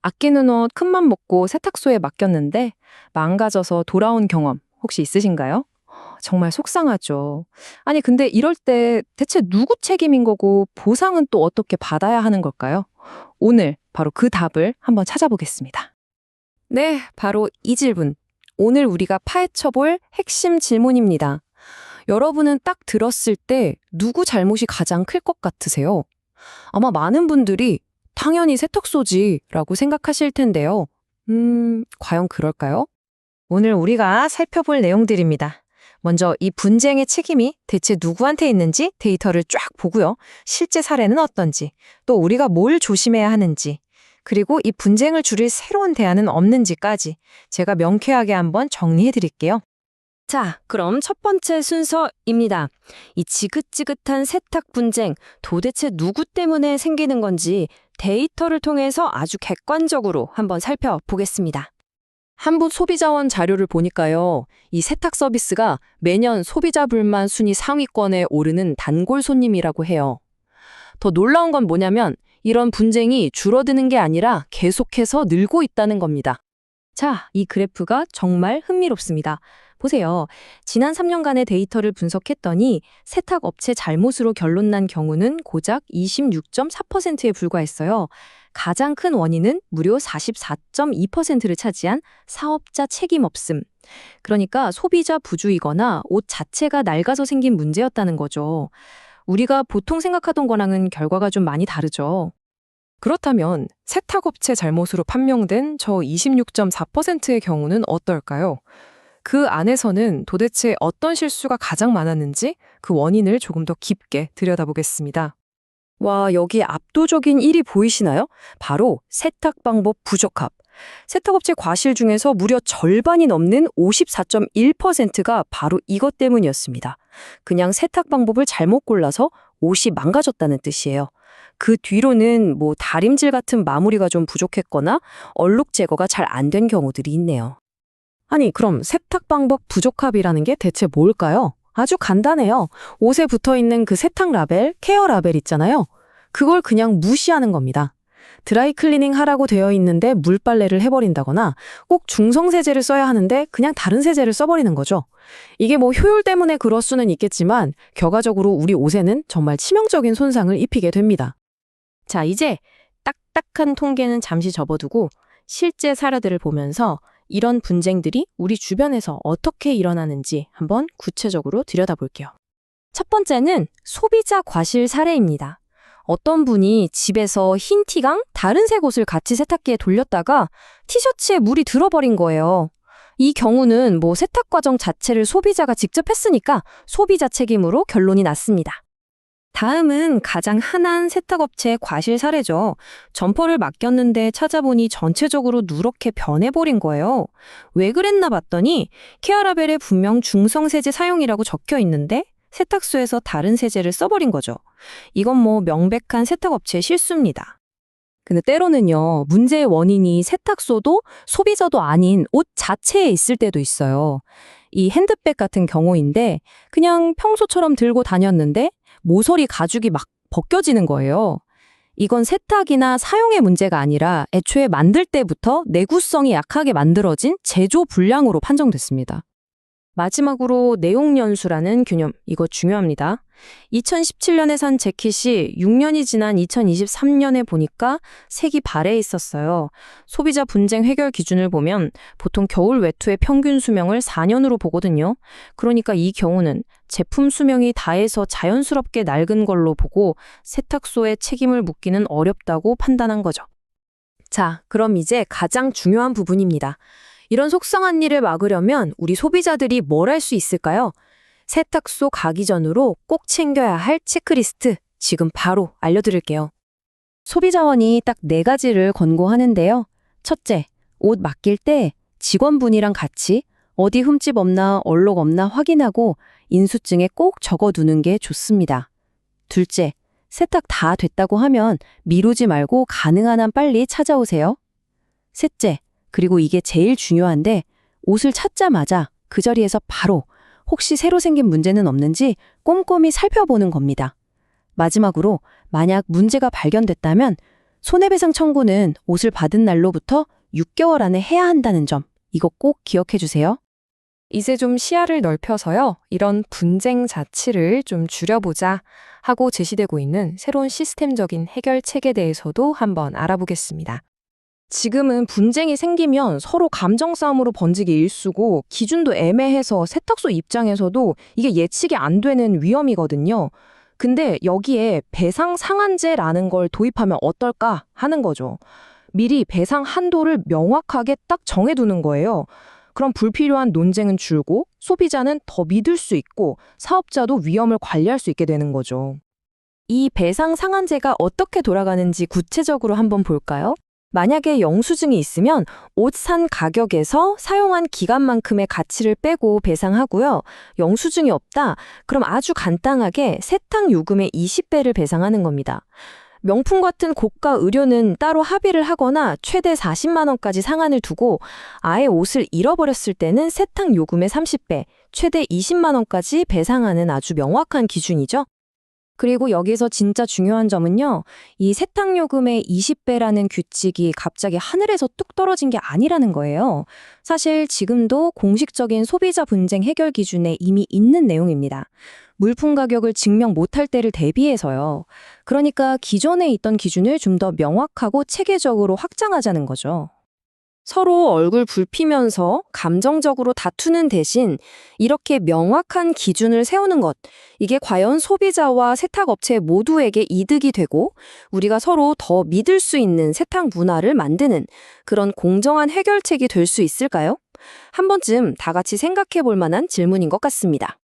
아끼는 옷 큰맘 먹고 세탁소에 맡겼는데 망가져서 돌아온 경험 혹시 있으신가요? 정말 속상하죠. 아니, 근데 이럴 때 대체 누구 책임인 거고 보상은 또 어떻게 받아야 하는 걸까요? 오늘 바로 그 답을 한번 찾아보겠습니다. 네, 바로 이 질문. 오늘 우리가 파헤쳐볼 핵심 질문입니다. 여러분은 딱 들었을 때 누구 잘못이 가장 클 것 같으세요? 아마 많은 분들이 당연히 세탁소지라고 생각하실 텐데요. 과연 그럴까요? 오늘 우리가 살펴볼 내용들입니다. 먼저 이 분쟁의 책임이 대체 누구한테 있는지 데이터를 쫙 보고요. 실제 사례는 어떤지, 또 우리가 뭘 조심해야 하는지, 그리고 이 분쟁을 줄일 새로운 대안은 없는지까지 제가 명쾌하게 한번 정리해 드릴게요. 자, 그럼 첫 번째 순서입니다. 이 지긋지긋한 세탁 분쟁, 도대체 누구 때문에 생기는 건지 데이터를 통해서 아주 객관적으로 한번 살펴보겠습니다. 한국소비자원 자료를 보니까요, 이 세탁 서비스가 매년 소비자 불만 순위 상위권에 오르는 단골 손님이라고 해요. 더 놀라운 건 뭐냐면 이런 분쟁이 줄어드는 게 아니라 계속해서 늘고 있다는 겁니다. 자, 이 그래프가 정말 흥미롭습니다. 보세요. 지난 3년간의 데이터를 분석했더니 세탁업체 잘못으로 결론 난 경우는 고작 26.4%에 불과했어요. 가장 큰 원인은 무려 44.2%를 차지한 사업자 책임 없음. 그러니까 소비자 부주의거나 옷 자체가 낡아서 생긴 문제였다는 거죠. 우리가 보통 생각하던 거랑은 결과가 좀 많이 다르죠. 그렇다면 세탁업체 잘못으로 판명된 저 26.4%의 경우는 어떨까요? 그 안에서는 도대체 어떤 실수가 가장 많았는지 그 원인을 조금 더 깊게 들여다보겠습니다. 와, 여기 압도적인 1위 보이시나요? 바로 세탁 방법 부적합. 세탁업체 과실 중에서 무려 절반이 넘는 54.1%가 바로 이것 때문이었습니다. 그냥 세탁 방법을 잘못 골라서 옷이 망가졌다는 뜻이에요. 그 뒤로는 다림질 같은 마무리가 좀 부족했거나 얼룩 제거가 잘 안 된 경우들이 있네요. 아니, 그럼 세탁 방법 부적합이라는 게 대체 뭘까요? 아주 간단해요. 옷에 붙어 있는 그 세탁 라벨, 케어 라벨 있잖아요. 그걸 그냥 무시하는 겁니다. 드라이 클리닝 하라고 되어 있는데 물빨래를 해버린다거나 꼭 중성 세제를 써야 하는데 그냥 다른 세제를 써버리는 거죠. 이게 효율 때문에 그럴 수는 있겠지만 결과적으로 우리 옷에는 정말 치명적인 손상을 입히게 됩니다. 자, 이제 딱딱한 통계는 잠시 접어두고 실제 사례들을 보면서 이런 분쟁들이 우리 주변에서 어떻게 일어나는지 한번 구체적으로 들여다볼게요. 첫 번째는 소비자 과실 사례입니다. 어떤 분이 집에서 흰 티랑 다른 색 옷을 같이 세탁기에 돌렸다가 티셔츠에 물이 들어버린 거예요. 이 경우는 세탁 과정 자체를 소비자가 직접 했으니까 소비자 책임으로 결론이 났습니다. 다음은 가장 흔한 세탁업체의 과실 사례죠. 점퍼를 맡겼는데 찾아보니 전체적으로 누렇게 변해버린 거예요. 왜 그랬나 봤더니 케어라벨에 분명 중성세제 사용이라고 적혀 있는데 세탁소에서 다른 세제를 써버린 거죠. 이건 명백한 세탁업체의 실수입니다. 근데 때로는요, 문제의 원인이 세탁소도 소비자도 아닌 옷 자체에 있을 때도 있어요. 이 핸드백 같은 경우인데 그냥 평소처럼 들고 다녔는데 모서리 가죽이 막 벗겨지는 거예요. 이건 세탁이나 사용의 문제가 아니라 애초에 만들 때부터 내구성이 약하게 만들어진 제조 불량으로 판정됐습니다. 마지막으로 내용 연수라는 개념, 이거 중요합니다. 2017년에 산 재킷이 6년이 지난 2023년에 보니까 색이 발해 있었어요. 소비자 분쟁 해결 기준을 보면 보통 겨울 외투의 평균 수명을 4년으로 보거든요. 그러니까 이 경우는 제품 수명이 다해서 자연스럽게 낡은 걸로 보고 세탁소에 책임을 묻기는 어렵다고 판단한 거죠. 자, 그럼 이제 가장 중요한 부분입니다. 이런 속상한 일을 막으려면 우리 소비자들이 뭘 할 수 있을까요? 세탁소 가기 전으로 꼭 챙겨야 할 체크리스트 지금 바로 알려드릴게요. 소비자원이 딱 4가지를 권고하는데요. 첫째, 옷 맡길 때 직원분이랑 같이 어디 흠집 없나 얼룩 없나 확인하고 인수증에 꼭 적어두는 게 좋습니다. 둘째, 세탁 다 됐다고 하면 미루지 말고 가능한 한 빨리 찾아오세요. 셋째, 그리고 이게 제일 중요한데 옷을 찾자마자 그 자리에서 바로 혹시 새로 생긴 문제는 없는지 꼼꼼히 살펴보는 겁니다. 마지막으로 만약 문제가 발견됐다면 손해배상 청구는 옷을 받은 날로부터 6개월 안에 해야 한다는 점, 이거 꼭 기억해 주세요. 이제 좀 시야를 넓혀서요. 이런 분쟁 자체를 좀 줄여보자 하고 제시되고 있는 새로운 시스템적인 해결책에 대해서도 한번 알아보겠습니다. 지금은 분쟁이 생기면 서로 감정 싸움으로 번지기 일쑤고 기준도 애매해서 세탁소 입장에서도 이게 예측이 안 되는 위험이거든요. 근데 여기에 배상 상한제라는 걸 도입하면 어떨까 하는 거죠. 미리 배상 한도를 명확하게 딱 정해두는 거예요. 그럼 불필요한 논쟁은 줄고 소비자는 더 믿을 수 있고 사업자도 위험을 관리할 수 있게 되는 거죠. 이 배상 상한제가 어떻게 돌아가는지 구체적으로 한번 볼까요? 만약에 영수증이 있으면 옷 산 가격에서 사용한 기간만큼의 가치를 빼고 배상하고요. 영수증이 없다? 그럼 아주 간단하게 세탁 요금의 20배를 배상하는 겁니다. 명품 같은 고가 의료는 따로 합의를 하거나 최대 40만 원까지 상한을 두고 아예 옷을 잃어버렸을 때는 세탁 요금의 30배, 최대 20만 원까지 배상하는 아주 명확한 기준이죠. 그리고 여기서 진짜 중요한 점은요. 이 세탁요금의 20배라는 규칙이 갑자기 하늘에서 뚝 떨어진 게 아니라는 거예요. 사실 지금도 공식적인 소비자 분쟁 해결 기준에 이미 있는 내용입니다. 물품 가격을 증명 못할 때를 대비해서요. 그러니까 기존에 있던 기준을 좀 더 명확하고 체계적으로 확장하자는 거죠. 서로 얼굴 붉히면서 감정적으로 다투는 대신 이렇게 명확한 기준을 세우는 것, 이게 과연 소비자와 세탁업체 모두에게 이득이 되고 우리가 서로 더 믿을 수 있는 세탁 문화를 만드는 그런 공정한 해결책이 될 수 있을까요? 한 번쯤 다 같이 생각해 볼 만한 질문인 것 같습니다.